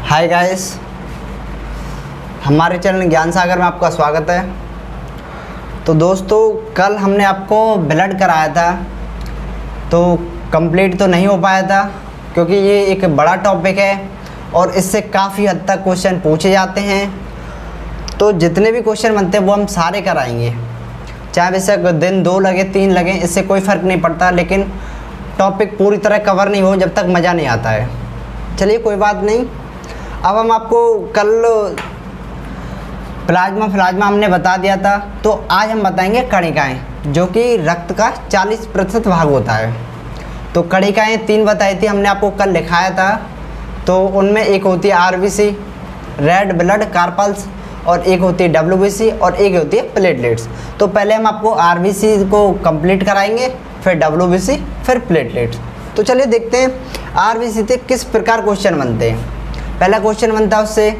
Hi guys, हमारे channel ज्ञान सागर में आपका स्वागत है। तो दोस्तों, कल हमने आपको ब्लड कराया था, तो कंप्लीट तो नहीं हो पाया था क्योंकि ये एक बड़ा टॉपिक है और इससे काफ़ी हद तक क्वेश्चन पूछे जाते हैं। तो जितने भी क्वेश्चन बनते हैं वो हम सारे कराएंगे, चाहे वैसे दिन 2 लगे 3 लगे, इससे कोई फ़र्क नहीं पड़ता, लेकिन टॉपिक पूरी तरह कवर नहीं हो जब तक मज़ा नहीं आता है। चलिए कोई बात नहीं। अब हम आपको कल प्लाज्मा हमने बता दिया था, तो आज हम बताएंगे कणिकाएँ, जो कि रक्त का 40% भाग होता है। तो कणिकाएँ 3 बताई थी हमने, आपको कल लिखाया था। तो उनमें एक होती है आरबीसी, रेड ब्लड कार्पल्स, और एक होती है डब्ल्यूबीसी और एक होती है प्लेटलेट्स। तो पहले हम आपको आरबीसी को कंप्लीट कराएंगे, फिर डब्ल्यूबीसी, फिर प्लेटलेट्स। तो चलिए देखते हैं आरबीसी से किस प्रकार क्वेश्चन बनते हैं। पहला क्वेश्चन बनता है उससे,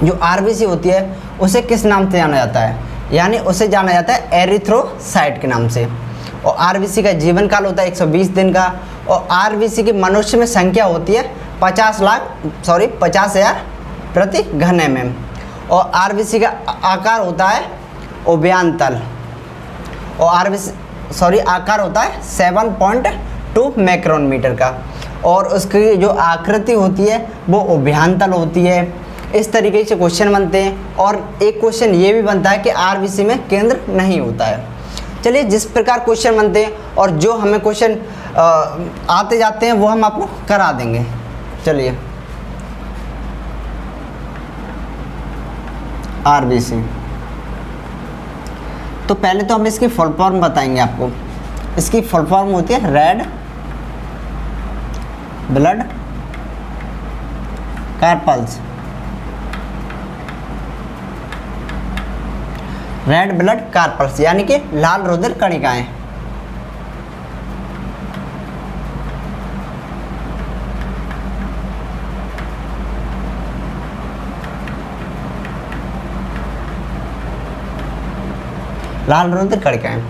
जो आरबीसी होती है उसे किस नाम से जाना जाता है, यानी उसे जाना जाता है एरिथ्रोसाइट के नाम से। और आरबीसी का जीवन काल होता है 120 दिन का। और आरबीसी की मनुष्य में संख्या होती है 50,000 प्रति घन mm। और आरबीसी का आकार होता है उभयांतल, और आकार होता है 7.2 मैक्रोन मीटर का। और उसकी जो आकृति होती है वो उभयांतल होती है। इस तरीके से क्वेश्चन बनते हैं। और एक क्वेश्चन ये भी बनता है कि आरबीसी में केंद्र नहीं होता है। चलिए, जिस प्रकार क्वेश्चन बनते हैं और जो हमें क्वेश्चन आते जाते हैं वो हम आपको करा देंगे। चलिए, आरबीसी, तो पहले तो हम इसकी फुल फॉर्म बताएंगे आपको। इसकी फुल फॉर्म होती है red blood carpals. Red blood carpals यानी कि लाल रुधिर कणिकाएं। लाल रुधिर कणिकाएं।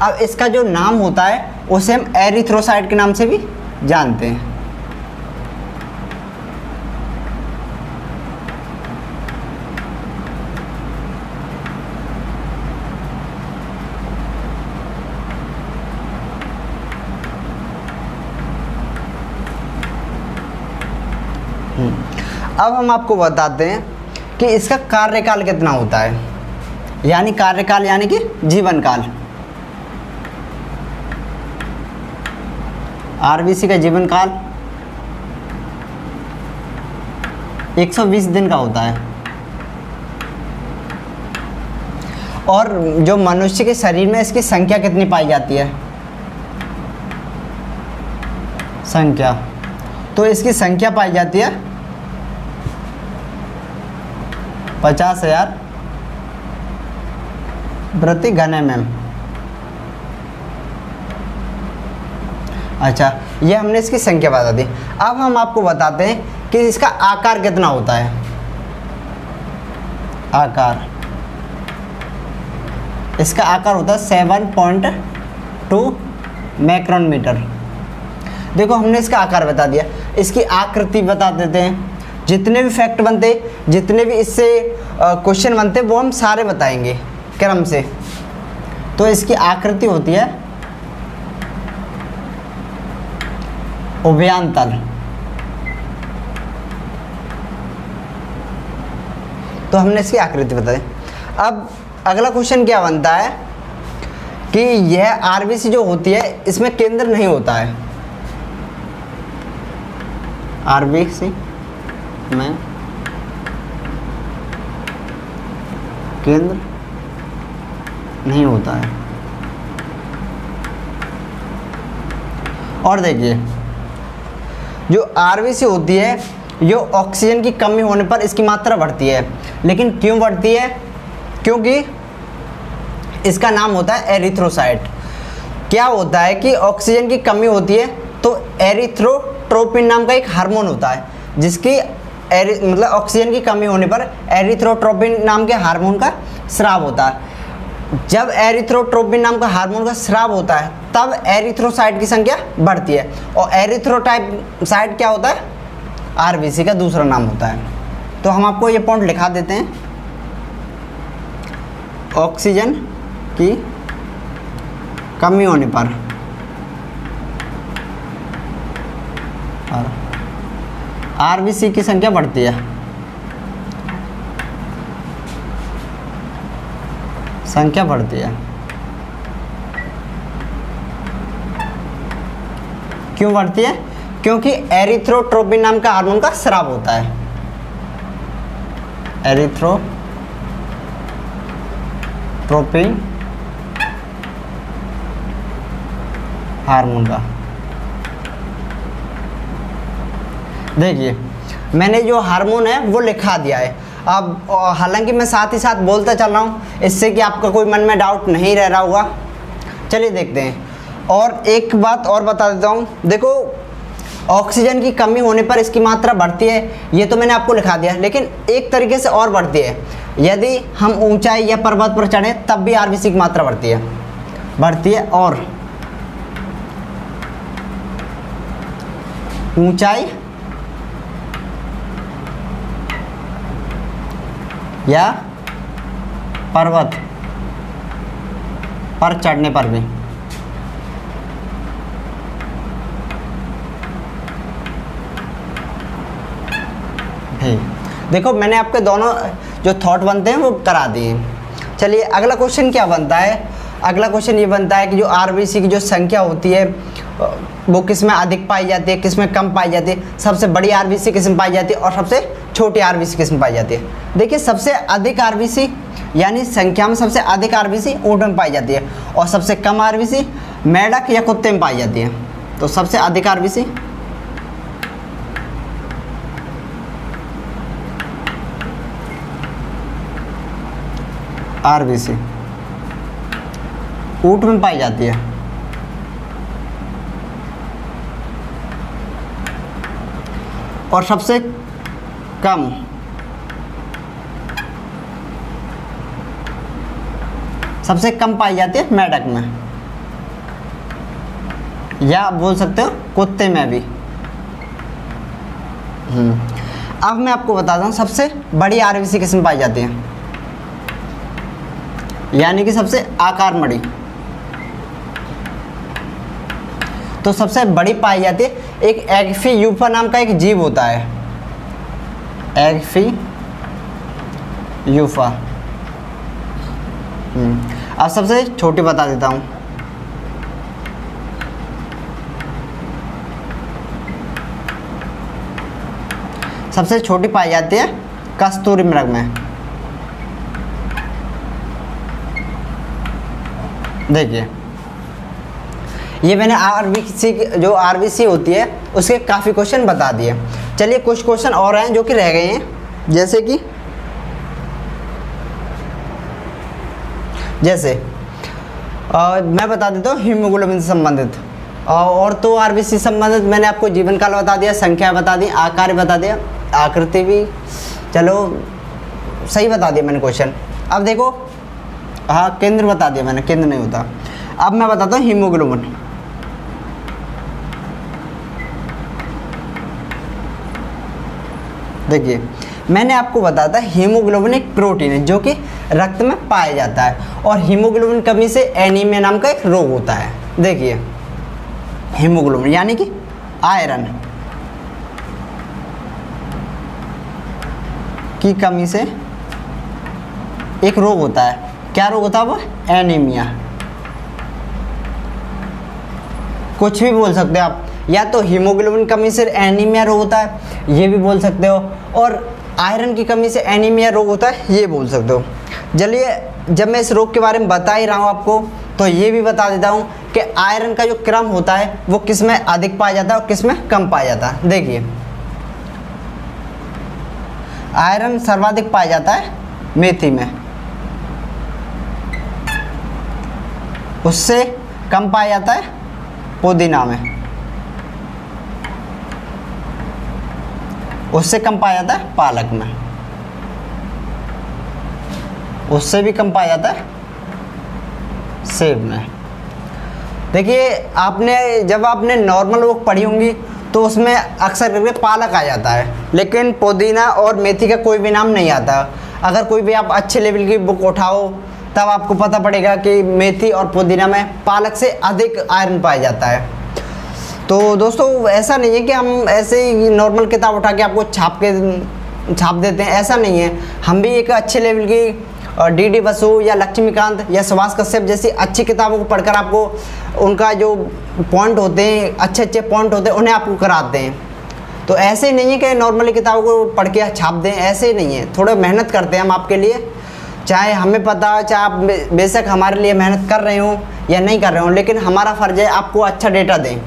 अब इसका जो नाम होता है उसे हम एरिथ्रोसाइट के नाम से भी जानते हैं। अब हम आपको बताते हैं कि इसका कार्यकाल कितना होता है, यानी कार्यकाल यानी कि जीवन काल। आरबीसी का जीवन काल 120 दिन का होता है। और जो मनुष्य के शरीर में इसकी संख्या कितनी पाई जाती है, संख्या, तो इसकी संख्या पाई जाती है 50,000 प्रति घन mm। अच्छा, ये हमने इसकी संख्या बता दी। अब हम आपको बताते हैं कि इसका आकार कितना होता है। आकार, इसका आकार होता है 7.2 मैक्रोन मीटर। देखो, हमने इसका आकार बता दिया, इसकी आकृति बता देते हैं। जितने भी फैक्ट बनते, जितने भी इससे क्वेश्चन बनते, वो हम सारे बताएंगे क्रम से। तो इसकी आकृति होती है उभयांतल। तो हमने इसकी आकृति बता दी। अब अगला क्वेश्चन क्या बनता है कि यह आरबीसी जो होती है इसमें केंद्र नहीं होता है। आरबीसी में केंद्र नहीं होता है। और देखिए, जो आरबीसी होती है ये ऑक्सीजन की कमी होने पर इसकी मात्रा बढ़ती है। लेकिन क्यों बढ़ती है? क्योंकि इसका नाम होता है एरिथ्रोसाइट। क्या होता है कि ऑक्सीजन की कमी होती है तो एरिथ्रोट्रोपिन नाम का एक हार्मोन होता है, जिसकी मतलब ऑक्सीजन की कमी होने पर एरिथ्रोट्रोपिन नाम के हार्मोन का स्राव होता है। जब एरिथ्रोट्रोपिन नाम का हार्मोन का स्राव होता है तब एरिथ्रोसाइट की संख्या बढ़ती है। और एरिथ्रोसाइट क्या होता है? आरबीसी का दूसरा नाम होता है। तो हम आपको ये पॉइंट लिखा देते हैं, ऑक्सीजन की कमी होने पर आरबीसी की संख्या बढ़ती है, संख्या बढ़ती है। क्यों बढ़ती है? क्योंकि एरिथ्रोट्रोपिन नाम का हार्मोन का स्राव होता है, एरिथ्रोट्रोपिन हार्मोन का। देखिए मैंने जो हार्मोन है वो लिखा दिया है। अब हालांकि मैं साथ ही साथ बोलता चल रहा हूँ, इससे कि आपका कोई मन में डाउट नहीं रह रहा होगा। चलिए देखते हैं। और एक बात और बता देता हूँ, देखो ऑक्सीजन की कमी होने पर इसकी मात्रा बढ़ती है, ये तो मैंने आपको लिखा दिया, लेकिन एक तरीके से और बढ़ती है। यदि हम ऊंचाई या पर्वत पर चढ़ें तब भी आरबीसी की मात्रा बढ़ती है। और ऊंचाई या पर्वत पर चढ़ने पर भी देखो मैंने आपके दोनों जो थॉट बनते हैं वो करा दिए। चलिए अगला क्वेश्चन क्या बनता है? अगला क्वेश्चन ये बनता है कि जो आरबीसी की जो संख्या होती है वो किस में अधिक पाई जाती है, किस में कम पाई जाती है, सबसे बड़ी आरबीसी किस में पाई जाती है और सबसे छोटी आरबीसी किस में पाई जाती है। देखिए सबसे अधिक आरबीसी यानी संख्या में सबसे अधिक आरबीसी ऊंट में पाई जाती है और सबसे कम आरबीसी मेंढक या कुत्ते में पाई जाती है। तो सबसे अधिक आरबीसी ऊंट में पाई जाती है। और सबसे कम पाई जाती है मेंढक में, या बोल सकते हो कुत्ते में भी। अब मैं आपको बताता हूँ सबसे बड़ी आरबीसी किस में पाई जाती है, यानी कि सबसे आकार बड़ी। तो सबसे बड़ी पाई जाती है एक एगफी यूफा नाम का एक जीव होता है, एगफी यूफा। अब सबसे छोटी बता देता हूँ, सबसे छोटी पाई जाती है कस्तूरी मृग में। देखिए ये मैंने आरबीसी जो आरबीसी होती है उसके काफ़ी क्वेश्चन बता दिए। चलिए कुछ क्वेश्चन और हैं जो कि रह गए हैं, जैसे मैं बता देता हूँ हीमोग्लोबिन से संबंधित। और तो आरबीसी संबंधित मैंने आपको जीवन काल बता दिया, संख्या बता दी, आकार बता दिया, आकृति भी चलो सही बता दिया मैंने क्वेश्चन। अब देखो हाँ केंद्र बता दिया मैंने, केंद्र नहीं होता। अब मैं बताता हूँ हीमोग्लोबिन। देखिए मैंने आपको बताया था हीमोग्लोबिन एक प्रोटीन है जो कि रक्त में पाया जाता है और हीमोग्लोबिन कमी से एनीमिया नाम का एक रोग होता है। देखिए हीमोग्लोबिन यानी कि आयरन की कमी से एक रोग होता है। क्या रोग होता है वो? एनीमिया। कुछ भी बोल सकते हो आप, या तो हीमोग्लोबिन कमी से एनीमिया रोग होता है ये भी बोल सकते हो, और आयरन की कमी से एनीमिया रोग होता है ये बोल सकते हो। चलिए जब मैं इस रोग के बारे में बता ही रहा हूँ आपको तो ये भी बता देता हूँ कि आयरन का जो क्रम होता है वो किस में अधिक पाया जाता है और किस में कम पाया जाता है। देखिए आयरन सर्वाधिक पाया जाता है मेथी में, उससे कम पाया जाता है पुदीना में, उससे कम पाया जाता है पालक में, उससे भी कम पाया जाता है सेब में। देखिए जब आपने नॉर्मल बुक पढ़ी होंगी तो उसमें अक्सर करके पालक आ जाता है, लेकिन पुदीना और मेथी का कोई भी नाम नहीं आता। अगर कोई भी आप अच्छे लेवल की बुक उठाओ तब आपको पता पड़ेगा कि मेथी और पुदीना में पालक से अधिक आयरन पाया जाता है। तो दोस्तों ऐसा नहीं है कि हम ऐसे ही नॉर्मल किताब उठा के आपको छाप देते हैं, ऐसा नहीं है। हम भी एक अच्छे लेवल की डी बसु या लक्ष्मीकांत या सुभाष कश्यप जैसी अच्छी किताबों को पढ़कर आपको उनका जो पॉइंट होते हैं, अच्छे पॉइंट होते हैं, उन्हें आपको कराते हैं। तो ऐसे ही नहीं है कि नॉर्मली किताबों को पढ़ के छाप दें, ऐसे ही नहीं है। थोड़ा मेहनत करते हैं हम आपके लिए, चाहे हमें पता हो, चाहे आप बेशक हमारे लिए मेहनत कर रहे हो या नहीं कर रहे हो, लेकिन हमारा फ़र्ज है आपको अच्छा डेटा दें।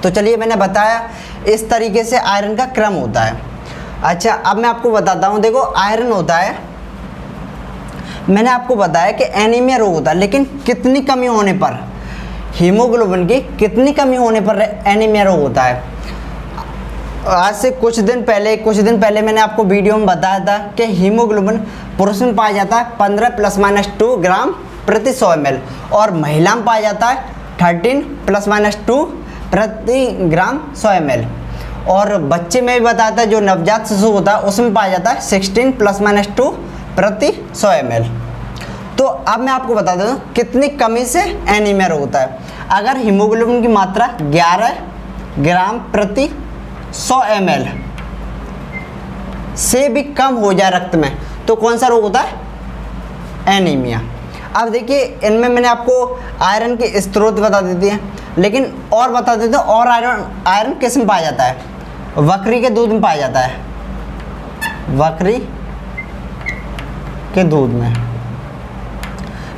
तो चलिए, मैंने बताया इस तरीके से आयरन का क्रम होता है। अच्छा, अब मैं आपको बताता हूँ। देखो, आयरन होता है, मैंने आपको बताया कि एनीमिया रोग होता है, लेकिन कितनी कमी होने पर, हीमोग्लोबिन की कितनी कमी होने पर एनीमिया रोग होता है। आज से कुछ दिन पहले मैंने आपको वीडियो में बताया था कि हीमोग्लोबिन पुरुष में पाया जाता है 15 ± 2 ग्राम प्रति 100 ml और महिला में पाया जाता है 13 ± 2 प्रति ग्राम 100 ml। और बच्चे में भी बताया था, जो नवजात शिशु होता है उसमें पाया जाता है 16 ± 2 प्रति 100 ml। तो अब मैं आपको बता दूं कितनी कमी से एनीमिया रोग होता है। अगर हीमोग्लोबिन की मात्रा 11 ग्राम प्रति 100 ml से भी कम हो जाए रक्त में, तो कौन सा रोग होता है? एनीमिया। अब देखिए, इनमें मैंने आपको आयरन के स्रोत बता देती है, लेकिन और बता देते हैं, और आयरन किस में पाया जाता है? बकरी के दूध में पाया जाता है, बकरी के दूध में,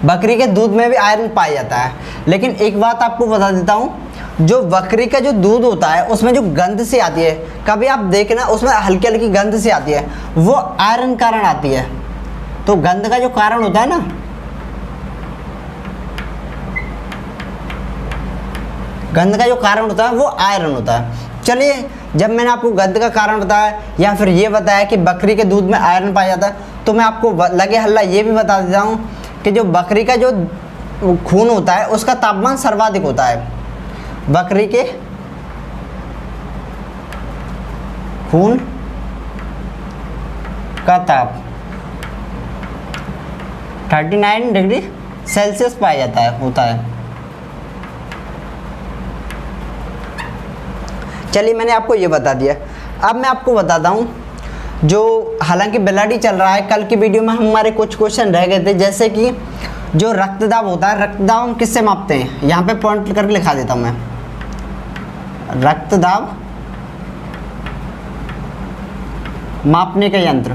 बकरी के दूध में भी आयरन पाया जाता है। लेकिन एक बात आपको बता देता हूँ, जो बकरी का जो दूध होता है उसमें जो गंध से आती है, कभी आप देखना उसमें हल्की हल्की गंध से आती है, वो आयरन कारण आती है। तो गंध का जो कारण होता है ना, गंध का जो कारण होता है वो आयरन होता है। चलिए, जब मैंने आपको गंध का कारण बताया या फिर ये बताया कि बकरी के दूध में आयरन पाया जाता है, तो मैं आपको लगे हल्ला ये भी बता देता हूँ कि जो बकरी का जो खून होता है उसका तापमान सर्वाधिक होता है। बकरी के खून का ताप 39 डिग्री सेल्सियस पाया जाता है, होता है। चलिए, मैंने आपको ये बता दिया। अब मैं आपको बताता हूँ, जो हालांकि ब्लड चल रहा है, कल की वीडियो में हमारे कुछ क्वेश्चन रह गए थे, जैसे कि जो रक्तदाब होता है, रक्तदाब हम किससे मापते हैं? यहाँ पे पॉइंट करके लिखा देता हूँ मैं। रक्तदाब मापने का यंत्र,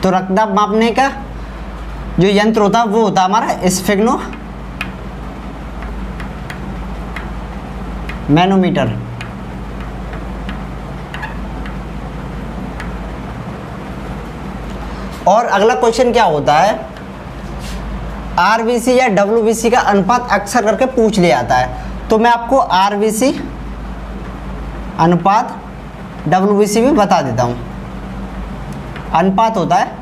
तो रक्तदाब मापने का जो यंत्र होता है वो होता है हमारा स्फिग्नो मैनोमीटर। और अगला क्वेश्चन क्या होता है? आरबीसी या डब्ल्यूबीसी का अनुपात अक्सर करके पूछ लिया जाता है। तो मैं आपको आरबीसी अनुपात डब्ल्यूबीसी भी बता देता हूँ। अनुपात होता है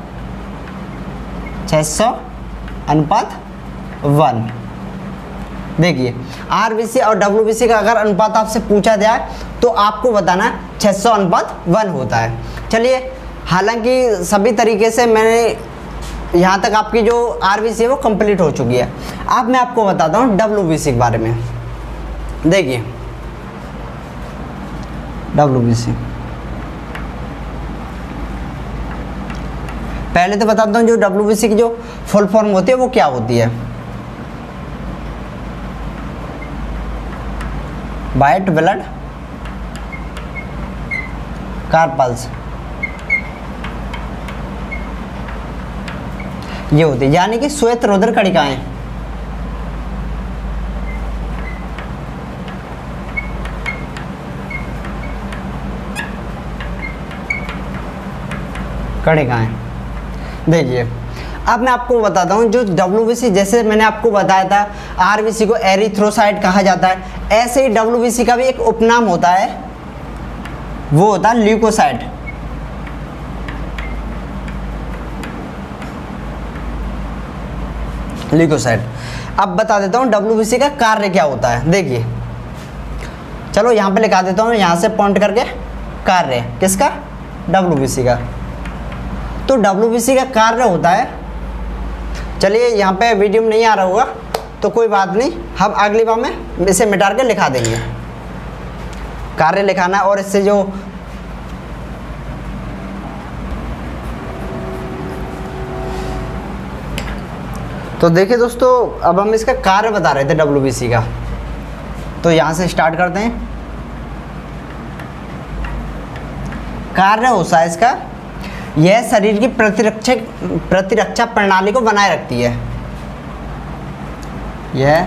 600 अनुपात 1। देखिए, आरबीसी और डब्ल्यूबीसी का अगर अनुपात आपसे पूछा जाए तो आपको बताना 600 अनुपात 1 होता है। चलिए, हालांकि सभी तरीके से मैंने यहाँ तक आपकी जो आरबीसी है वो कंप्लीट हो चुकी है। अब मैं आपको बताता हूँ डब्ल्यूबीसी के बारे में। देखिए, डब्ल्यूबीसी पहले तो बताता हूँ, जो डब्ल्यूबीसी की जो फुल फॉर्म होती है वो क्या होती है? वाइट ब्लड कार्पल्स, ये होती है, यानी कि श्वेत रोदर कणिकाएं। कणिकाएं। देखिए, अब मैं आपको बताता हूँ, जो डब्ल्यूबीसी, जैसे मैंने आपको बताया था आरबीसी को एरिथ्रोसाइट कहा जाता है, ऐसे ही डब्ल्यूबीसी का भी एक उपनाम होता है, वो होता है ल्यूकोसाइट। ल्यूकोसाइट। अब बता देता हूँ WBC का कार्य क्या होता है। देखिए, चलो यहाँ पे लिखा देता हूँ, यहाँ से पॉइंट करके, कार्य किसका, WBC का। तो WBC का कार्य होता है, चलिए यहाँ पे वीडियो में नहीं आ रहा होगा तो कोई बात नहीं, हम अगली बार में इसे मिटा के लिखा देंगे। कार्य लिखाना और इससे जो तो देखिए दोस्तों, अब हम इसका कार्य बता रहे थे WBC का, तो यहाँ से स्टार्ट करते हैं। कार्य होता है इसका, यह शरीर की प्रतिरक्षा प्रणाली को बनाए रखती है। यह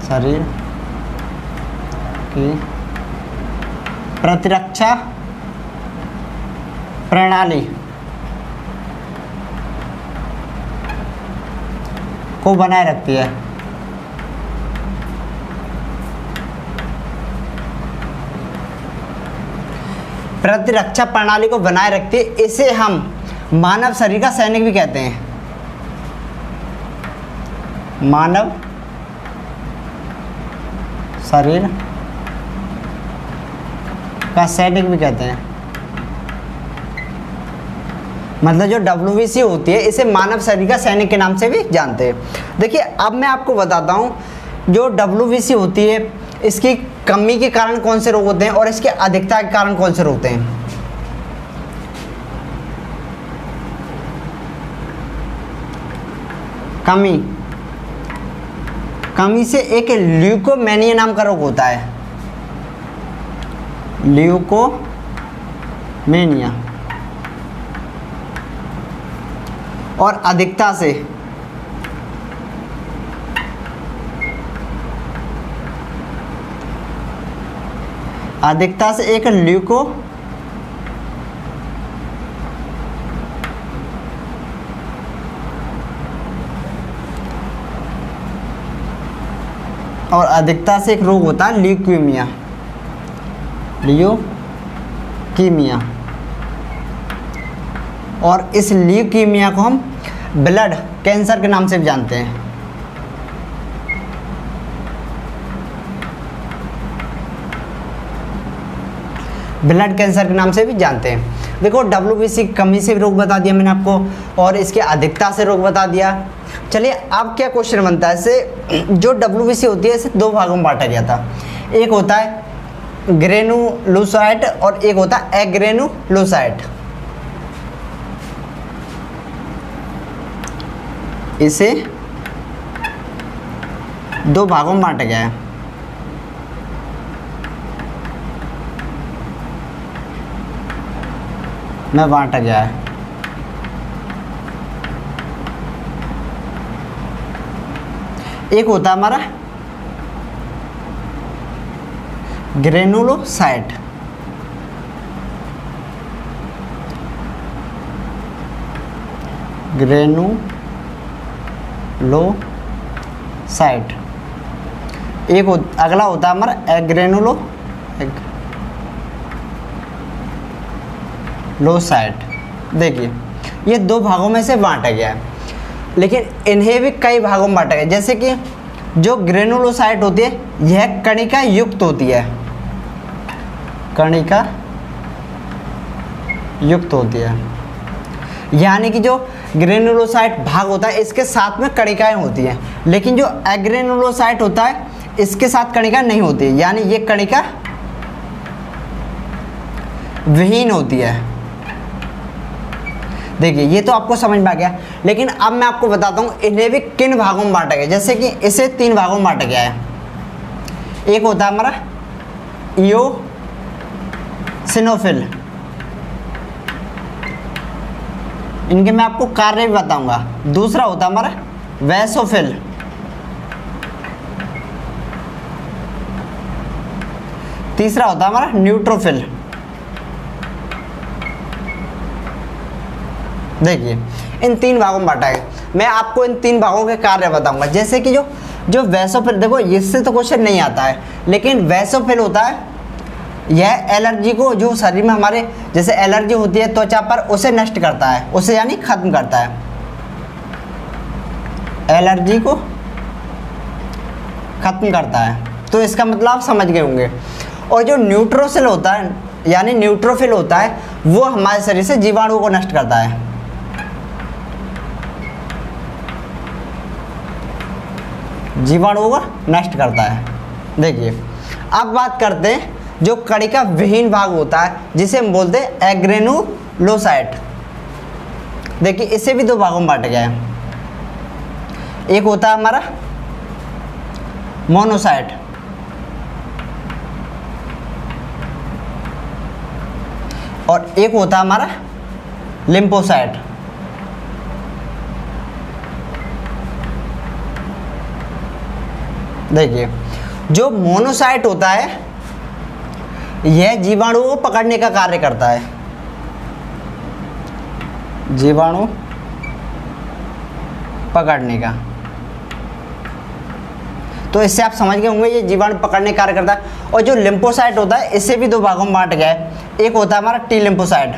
शरीर की प्रतिरक्षा प्रणाली को बनाए रखती है। प्रतिरक्षा प्रणाली को बनाए रखती है, इसे हम मानव शरीर का सैनिक भी कहते हैं। मानव शरीर का सैनिक भी कहते हैं। मतलब जो WBC होती है इसे मानव शरीर का सैनिक के नाम से भी जानते हैं। देखिए, अब मैं आपको बताता हूँ जो WBC होती है इसकी कमी के कारण कौन से रोग होते हैं और इसकी अधिकता के कारण कौन से रोग होते हैं। कमी से एक ल्यूकोमेनिया नाम का रोग होता है, ल्यूकोमेनिया। और अधिकता से एक और अधिकता से एक रोग होता है ल्यूकीमिया। और इस ल्यूकीमिया को हम ब्लड कैंसर के नाम से भी जानते हैं। ब्लड कैंसर के नाम से भी जानते हैं। देखो, WBC की कमी से रोग बता दिया मैंने आपको और इसके अधिकता से रोग बता दिया। चलिए, अब क्या क्वेश्चन बनता है इसे, जो WBC होती है इसे दो भागों में बांटा गया था। एक होता है ग्रेनुलोसाइट और एक होता है एग्रेनुलोसाइट। इसे दो भागों में बांटा गया है। बांटा गया है। एक होता है हमारा ग्रेनुलोसाइट, एक अगला होता है हमारा एग्रेनुलोसाइट। देखिए, ये दो भागों में से बांटा गया है, लेकिन इन्हें भी कई भागों में बांटा गया। जैसे कि जो ग्रेनुलोसाइट होती है यह कणिका युक्त होती है, कणिका युक्त होती है। यानी कि जो ग्रेनुलोसाइट भाग होता है इसके साथ में कणिकाएं होती हैं, लेकिन जो एग्रेनुलोसाइट होता है इसके साथ कणिका नहीं होती है, यानी ये कणिका विहीन होती है। देखिए, ये तो आपको समझ में आ गया, लेकिन अब मैं आपको बताता हूँ इन्हें भी किन भागों में बांटा गया। जैसे कि इसे तीन भागों में बांटा गया है। एक होता है हमारा इओसिनोफिल, इनके मैं आपको कार्य भी बताऊंगा। दूसरा होता है हमारा वैसोफिल, तीसरा होता है हमारा न्यूट्रोफिल। देखिए, इन तीन भागों में बांटा है। मैं आपको इन तीन भागों के कार्य बताऊंगा। जैसे कि जो वैसोफिल, देखो इससे तो क्वेश्चन नहीं आता है, लेकिन वैसोफिल होता है यह एलर्जी को, जो शरीर में हमारे जैसे एलर्जी होती है त्वचा पर, उसे नष्ट करता है, उसे यानी खत्म करता है। एलर्जी को ख़त्म करता है। तो इसका मतलब आप समझ गए होंगे। और जो न्यूट्रोफिल होता है, यानी न्यूट्रोफिल होता है, वो हमारे शरीर से जीवाणुओं को नष्ट करता है। जीवाणुओं को नष्ट करता है। देखिए अब बात करते हैं जो कणिका विहीन भाग होता है, जिसे हम बोलते हैं एग्रेनुलोसाइट। देखिए इसे भी दो भागों में बांटा गया है। एक होता है हमारा मोनोसाइट, और एक होता है हमारा लिम्फोसाइट। देखिए जो मोनोसाइट होता है यह जीवाणुओं को पकड़ने का कार्य करता है। जीवाणु पकड़ने का, तो इससे आप समझ गए होंगे ये जीवाणु पकड़ने का कार्य करता है। और जो लिम्फोसाइट होता है इसे भी दो भागों में बांट गया है। एक होता है हमारा टी लिम्फोसाइट,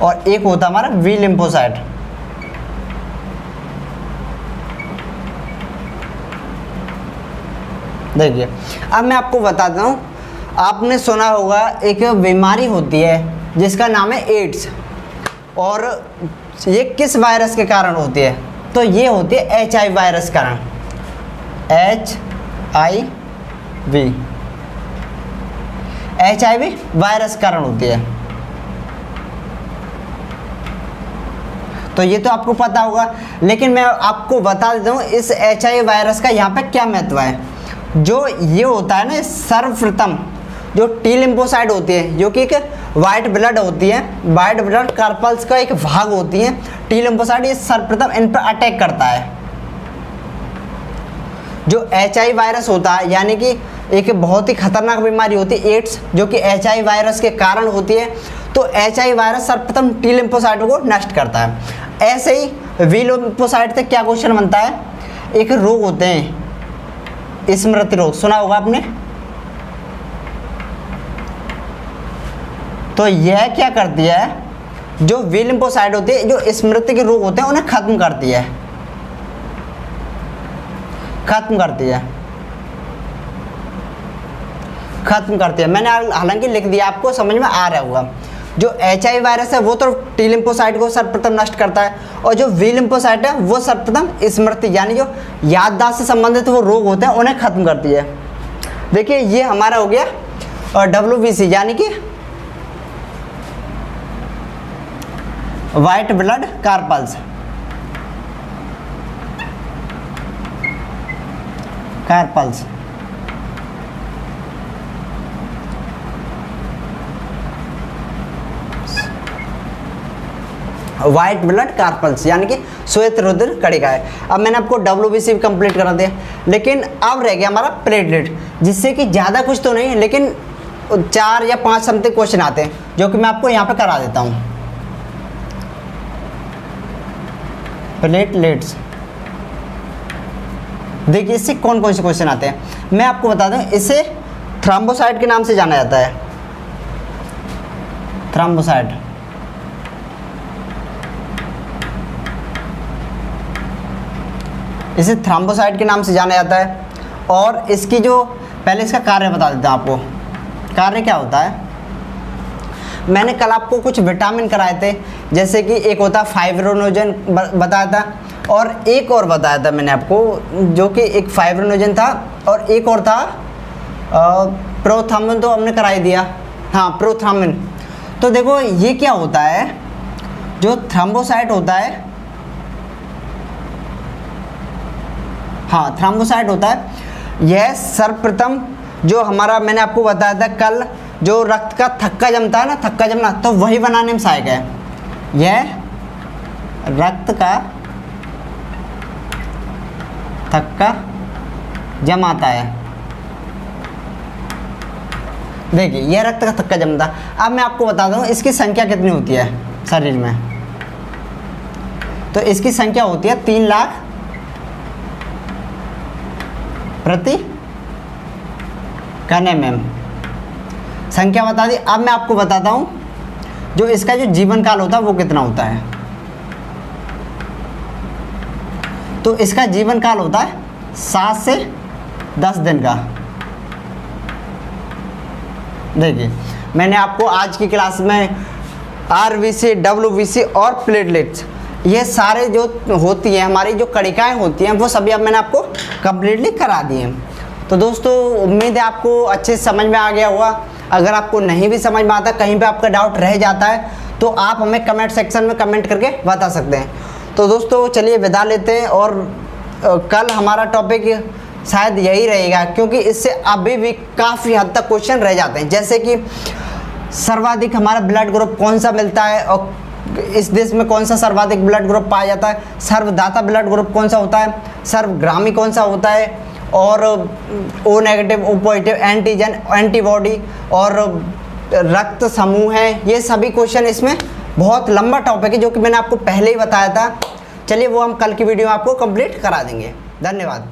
और एक होता है हमारा वी लिम्फोसाइट। देखिए अब मैं आपको बताता हूँ, आपने सुना होगा एक बीमारी होती है जिसका नाम है एड्स, और ये किस वायरस के कारण होती है? तो ये होती है HIV वायरस कारण। HIV वायरस कारण होती है। तो ये तो आपको पता होगा, लेकिन मैं आपको बता देता हूँ इस HIV वायरस का यहाँ पे क्या महत्व है। जो ये होता है ना, सर्वप्रथम जो टी लिम्फोसाइट होती है, जो कि एक वाइट ब्लड होती है, वाइट ब्लड कार्पल्स का एक भाग होती है टी लिम्फोसाइट, ये सर्वप्रथम इन पर अटैक करता है। जो HIV वायरस होता है, यानी कि एक बहुत ही खतरनाक बीमारी होती है एड्स, जो कि HIV वायरस के कारण होती है। तो HIV वायरस सर्वप्रथम टी लिम्फोसाइट को नष्ट करता है। ऐसे ही वी लिम्फोसाइट से क्या क्वेश्चन बनता है? एक रोग होते हैं स्मृति रोग, सुना होगा आपने। तो यह क्या करती है, जो वी लिम्फोसाइट होती है, जो स्मृति के रोग होते हैं उन्हें खत्म करती है, खत्म करती है। मैंने हालांकि लिख दिया, आपको समझ में आ रहा होगा। जो HIV वायरस है वो तो टी लिम्फोसाइट को सर्वप्रथम नष्ट करता है, और जो वी लिम्फोसाइट है वो सर्वप्रथम स्मृति यानी जो याददाश्त से संबंधित वो रोग होते हैं उन्हें खत्म करती है। देखिए ये हमारा हो गया WBC, यानी कि white blood carpals. White blood carpals यानी कि श्वेत रुधिर कणिकाएं। अब मैंने आपको WBC भी कंप्लीट करा दिया, लेकिन अब रह गया हमारा प्लेटलेट, जिससे कि ज़्यादा कुछ तो नहीं, लेकिन 4 या 5 समथिंग क्वेश्चन आते हैं, जो कि मैं आपको यहाँ पे करा देता हूँ। प्लेटलेट्स, देखिए इससे कौन कौन से क्वेश्चन आते हैं मैं आपको बता दूं। इसे थ्रोम्बोसाइट के नाम से जाना जाता है। थ्रोम्बोसाइट, इसे थ्रोम्बोसाइट के नाम से जाना जाता है। और इसकी जो पहले इसका कार्य बता देता हूँ आपको। कार्य क्या होता है, मैंने कल आपको कुछ विटामिन कराए थे, जैसे कि एक होता फाइब्रोनोजन बताया था, और एक और बताया था मैंने आपको, जो कि एक फाइब्रोनोजन था और एक और था प्रोथर्मिन, तो हमने करा ही दिया। हाँ प्रोथर्मिन। तो देखो ये क्या होता है, जो थ्रोम्बोसाइट होता है, हाँ थ्रोम्बोसाइट होता है, यह सर्वप्रथम जो हमारा मैंने आपको बताया था कल, जो रक्त का थक्का जमता है ना, थक्का जमना, तो वही बनाने में सहायक है। यह रक्त का थक्का जमाता है। देखिए यह रक्त का थक्का जमता। अब मैं आपको बता दूं इसकी संख्या कितनी होती है शरीर में। तो इसकी संख्या होती है 3 लाख प्रति घन mm। संख्या बता दी। अब मैं आपको बताता हूँ जो इसका जो जीवन काल होता है वो कितना होता है। तो इसका जीवन काल होता है 7 से 10 दिन का। देखिए मैंने आपको आज की क्लास में आरबीसी, डब्ल्यूबीसी और प्लेटलेट्स, ये सारे जो होती हैं हमारी जो कणिकाएं होती हैं वो सभी अब मैंने आपको कंप्लीटली करा दी हैं। तो दोस्तों उम्मीद है आपको अच्छे से समझ में आ गया होगा। अगर आपको नहीं भी समझ में आता, कहीं पे आपका डाउट रह जाता है, तो आप हमें कमेंट सेक्शन में कमेंट करके बता सकते हैं। तो दोस्तों चलिए विदा लेते हैं, और कल हमारा टॉपिक शायद यही रहेगा, क्योंकि इससे अभी भी काफ़ी हद तक क्वेश्चन रह जाते हैं। जैसे कि सर्वाधिक हमारा ब्लड ग्रुप कौन सा मिलता है, और इस देश में कौन सा सर्वाधिक ब्लड ग्रुप पाया जाता है, सर्वदाता ब्लड ग्रुप कौन सा होता है, सर्वग्रामी कौन सा होता है, और O negative, O positive, antigen, antibody और रक्त समूह है। ये सभी क्वेश्चन, इसमें बहुत लंबा टॉपिक है जो कि मैंने आपको पहले ही बताया था। चलिए वो हम कल की वीडियो में आपको कंप्लीट करा देंगे। धन्यवाद।